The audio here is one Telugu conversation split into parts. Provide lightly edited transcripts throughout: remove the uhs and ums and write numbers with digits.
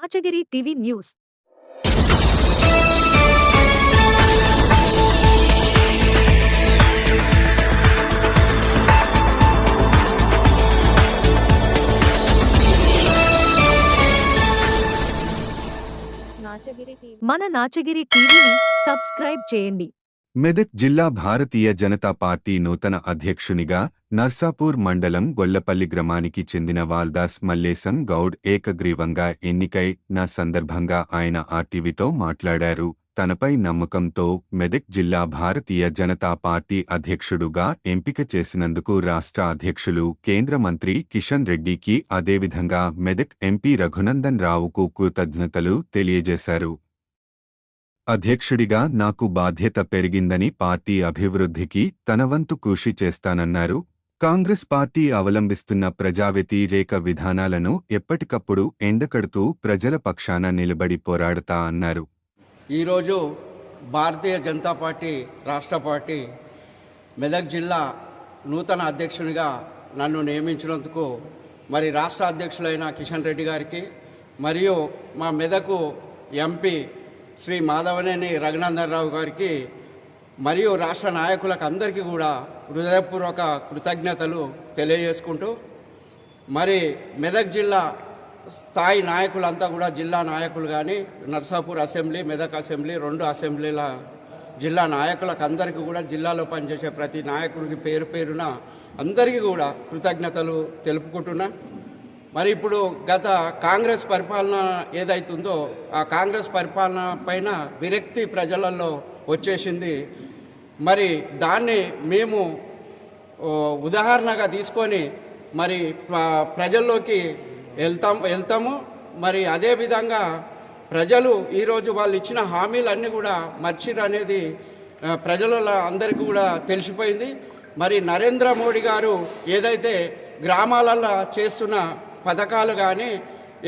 Nachagiri TV news. మన నాచగిరి టీవీని సబ్స్క్రైబ్ చేయండి. మెదక్ జిల్లా భారతీయ జనతా పార్టీ నూతన అధ్యక్షునిగా నర్సాపూర్ మండలం గొల్లపల్లి గ్రామానికి చెందిన వాల్దాస్ మల్లేశం గౌడ్ ఏకగ్రీవంగా ఎన్నికై సందర్భంగా ఆయన ఆర్టీవీతో మాట్లాడారు. తనపై నమ్మకంతో మెదక్ జిల్లా భారతీయ జనతా పార్టీ అధ్యక్షుడుగా ఎంపిక చేసినందుకు రాష్ట్ర అధ్యక్షులు కేంద్ర మంత్రి కిషన్ రెడ్డికి అదేవిధంగా మెదక్ ఎంపీ రఘునందన్ రావుకు కృతజ్ఞతలు తెలియజేశారు. అధ్యక్షుడిగా నాకు బాధ్యత పెరిగిందని, పార్టీ అభివృద్ధికి తనవంతు కృషి చేస్తానన్నారు. కాంగ్రెస్ పార్టీ అవలంబిస్తున్న ప్రజావ్యతిరేక విధానాలను ఎప్పటికప్పుడు ఎండకడుతూ ప్రజల పక్షాన నిలబడి పోరాడతా అన్నారు. ఈరోజు భారతీయ జనతా పార్టీ రాష్ట్ర పార్టీ మెదక్ జిల్లా నూతన అధ్యక్షునిగా నన్ను నియమించినందుకు మరి రాష్ట్ర అధ్యక్షులైన కిషన్ రెడ్డి గారికి మరియు మా మెదకు ఎంపీ శ్రీ మాధవనేని రఘునందన్ రావు గారికి మరియు రాష్ట్ర నాయకులకు అందరికీ కూడా హృదయపూర్వక కృతజ్ఞతలు తెలియజేసుకుంటూ, మరి మెదక్ జిల్లా స్థాయి నాయకులంతా కూడా జిల్లా నాయకులు కానీ నర్సాపూర్ అసెంబ్లీ, మెదక్ అసెంబ్లీ, 2 అసెంబ్లీల జిల్లా నాయకులకు అందరికీ కూడా జిల్లాలో పనిచేసే ప్రతి నాయకుడికి పేరు పేరున అందరికీ కూడా కృతజ్ఞతలు తెలుపుకుంటున్నా. మరి ఇప్పుడు గత కాంగ్రెస్ పరిపాలన ఏదైతుందో ఆ కాంగ్రెస్ పరిపాలన పైన విరక్తి ప్రజలలో వచ్చేసింది. మరి దాన్ని మేము ఉదాహరణగా తీసుకొని మరి ప్రజల్లోకి వెళ్తాము. మరి అదేవిధంగా ప్రజలు ఈరోజు వాళ్ళు ఇచ్చిన హామీలన్నీ కూడా మర్చిరు అనేది ప్రజల అందరికీ కూడా తెలిసిపోయింది. మరి నరేంద్ర మోడీ గారు ఏదైతే గ్రామాలలో చేస్తున్న పథకాలు కానీ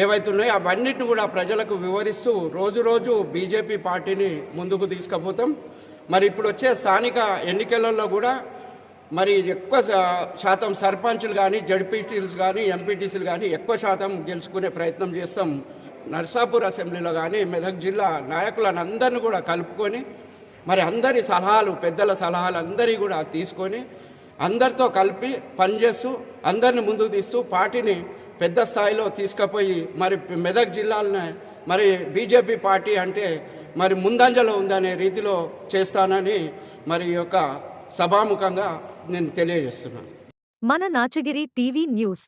ఏవైతున్నాయో అవన్నిటిని కూడా ప్రజలకు వివరిస్తూ రోజు బీజేపీ పార్టీని ముందుకు తీసుకుపోతాం. మరి ఇప్పుడు వచ్చే స్థానిక ఎన్నికలలో కూడా మరి ఎక్కువ శాతం సర్పంచులు కానీ, జడ్పీటీసీలు కానీ, ఎంపీటీసీలు కానీ ఎక్కువ శాతం గెలుచుకునే ప్రయత్నం చేస్తాం. నర్సాపూర్ అసెంబ్లీలో కానీ మెదక్ జిల్లా నాయకులను అందరినీ కూడా కలుపుకొని మరి అందరి సలహాలు, పెద్దల సలహాలు అందరి కూడా తీసుకొని అందరితో కలిపి పనిచేస్తూ అందరిని ముందుకు తీస్తూ పార్టీని పెద్ద స్థాయిలో తీసుకుపోయి మరి మెదక్ జిల్లాలని మరి బీజేపీ పార్టీ అంటే మరి ముందంజలో ఉందనే రీతిలో చేస్తానని మరి యొక్క సభాముఖంగా నేను తెలియజేస్తున్నాను. మన నాచగిరి టీవీ న్యూస్.